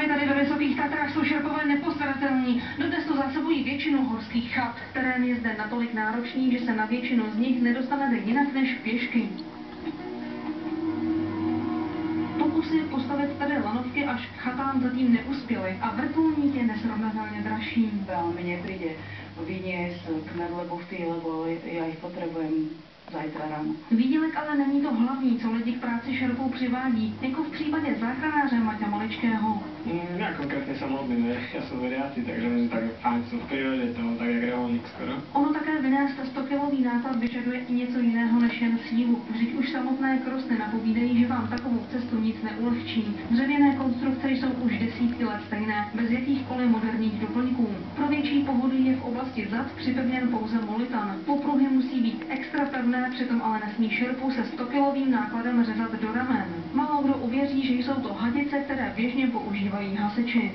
Právě tady ve Vysokých Tatrách jsou šerpové nepostradatelní. Dodnes to zásobují většinu horských chat. Terén je zde natolik náročný, že se na většinu z nich nedostanete jinak než pěšky. Pokusy postavit tady lanovky až k chatám zatím neuspěly a vrtulník je nesrovnatelně dražší. Veľmi nepríde vyniesť k nadlebovty, lebo ja ich potrebujem zajtra ráno. Výdělek ale není to hlavní, co lidi k práci šerpou přivádí, jako v případě záchranáře Maťa Maličkého. Ja konkrétne sa modlím, ja som veriaci, takže mi tak fajn som v prírode, to tak jak reholník skoro. Ono také vynést 100-kilový náklad vyžaduje i něco jiného než jen sílu. Vždyť už samotné krosny napovídají, že vám takovou cestu nic neulehčí. Dřevěné konstrukce jsou už desítky let stejné, bez jakýchkoliv moderních doplňků. Pro větší pohodu je v oblasti zad připevněn pouze molitan. Popruhy musí být extra pevné, přitom ale nesmí šerpu se 100-kilovým nákladem řezat do ramen. Málo kdo uvěří, že jsou to hadice, které běžně používají hasiči.